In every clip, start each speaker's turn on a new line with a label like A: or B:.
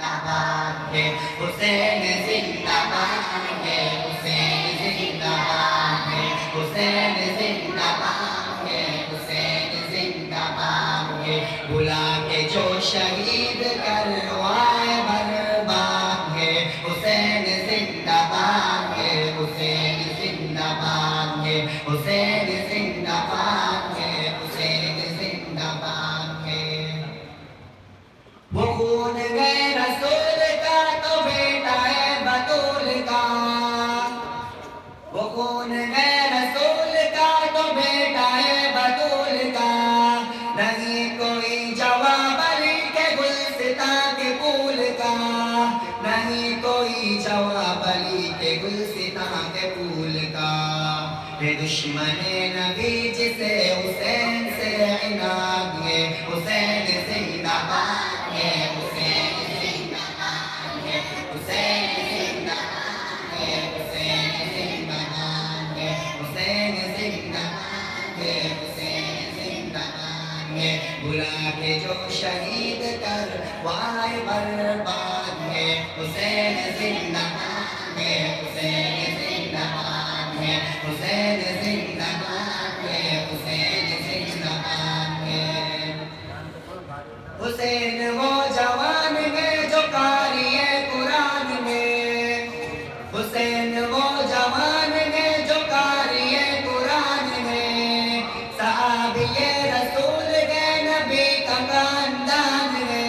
A: जिंदाबाद है, हुसैन जिंदाबाद है, हुसैन जिंदाबाद है, हुसैन जिंदाबाद है, हुसैन जिंदाबाद है। बुला के जो शहीद करवाए बर्बाद है, हुसैन जिंदाबाद है, हुसैन जिंदाबाद है, हुसैन जिंदाबाद है, हुसैन जिंदाबाद है। वो खून गए रसूल का तो बेटा है बतूल का, वो खून गए रसूल का तो बेटा है बतूल का। नहीं कोई जवाब अली के गुलसिता के फूल का, नहीं कोई जवाब अली के गुलसिता के फूल का। ये दुश्मने नबी जिसे हुसैन से इनाद है, हुसैन जिंदाबाद है, हुसैन जिंदाबाद है, हुसैन जिंदाबाद है, हुसैन जिंदाबाद है, हुसैन जिंदाबाद है, हुसैन जिंदाबाद है। बुला के जो शहीद करवाए बर्बाद है, हुसैन जिंदाबाद है, हुसैन जिंदाबाद है, हुसैन जिंदाबाद है, हुसैन जिंदाबाद है। हुसैन वो जवान में जो कारिए कुरान में, हुसैन वो जवान में जो कारिए कुरान में। सहाबिए रसूल के नबी का खानदान है,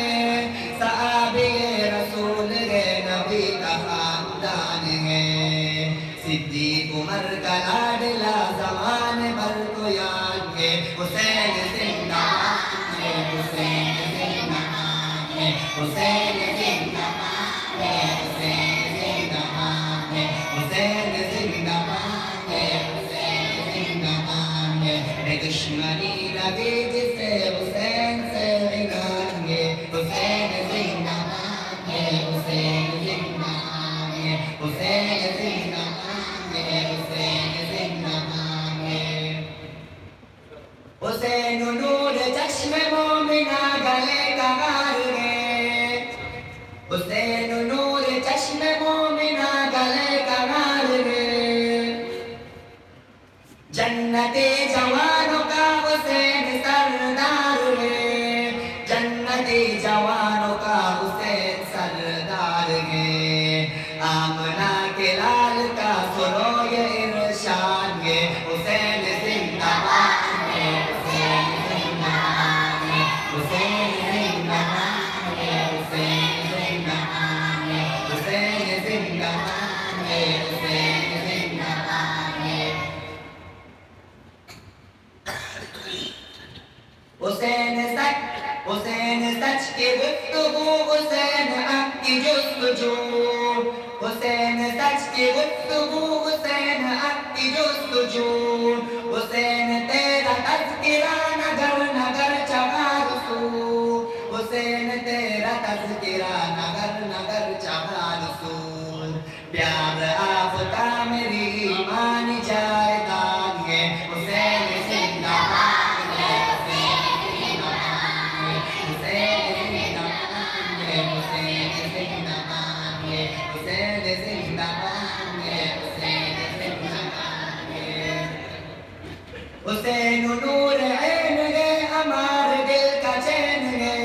A: सहाबिए रसूल के नबी का खानदान है। सिद्दीक उमर का लाडला ज़मान भर को याद है, हुसैन जिंदाबाद है, हुसैन जिंदाबाद है, हुसैन जिंदाबाद है, हुसैन जिंदाबाद है, हुसैन जिंदाबाद है, हुसैन जिंदाबाद है। दुश्मनी नबी जिसे हुसैन से इनाद है, हुसैन जिंदाबाद है, हुसैन जिंदाबाद है, हुसैन जिंदाबाद है, हुसैन जिंदाबाद है। हुसैन नूर चश्मे मोमिना गले का हार है, हुसैन नूर चश्मे मोमिना गले का हार है। जन्नते जवानों का हुसैन सरदार है, जन्नते जवानों का हुसैन सरदार है। आमना के लाल का सुनो ये इरशाद है, हुसैन जिंदाबाद है, हुसैन जिंदाबाद है, हुसैन जिंदाबाद है, हुसैन जिंदाबाद है, हुसैन जिंदाबाद है, हुसैन जिंदाबाद है। हुसैन सच की गुफ्तगू, हुसैन हक की जुस्तजू, हुसैन सच की गुफ्तगू, हुसैन हक की जुस्तजू। हुसैन तेरा तज़किरा नगर नगर चबारसू, हुसैन तेरा तज़किरा नगर नगर चबारसू। प्यार आपका मेरी ईमान जायदाद है, हुसैन जिंदाबाद है, हुसैन जिंदाबाद है, हुसैन जिंदाबाद है, हुसैन जिंदाबाद है, हुसैन जिंदाबाद है, हुसैन जिंदाबाद है। हुसैन नूर ऐन है, हमारे दिल का चैन है,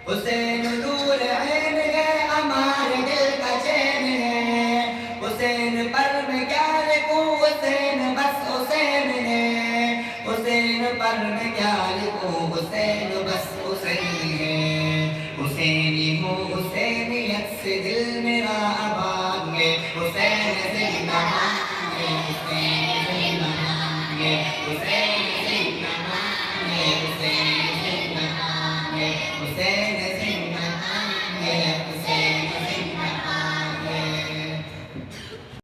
A: हुसैन नूर ऐन है, हमारे दिल का चैन है। हुसैन पर मैं क्या लिखूं, हुसैन बस हुसैन है, हुसैन पर मैं क्या लिखूं, हुसैन बस हुसैन है। हुसैनी हूँ हुसैनियत से दिल मेरा आबाद है, हुसैन जिंदाबाद है, हुसैन जिंदाबाद है, हुसैन जिंदाबाद है, हुसैन जिंदाबाद है, हुसैन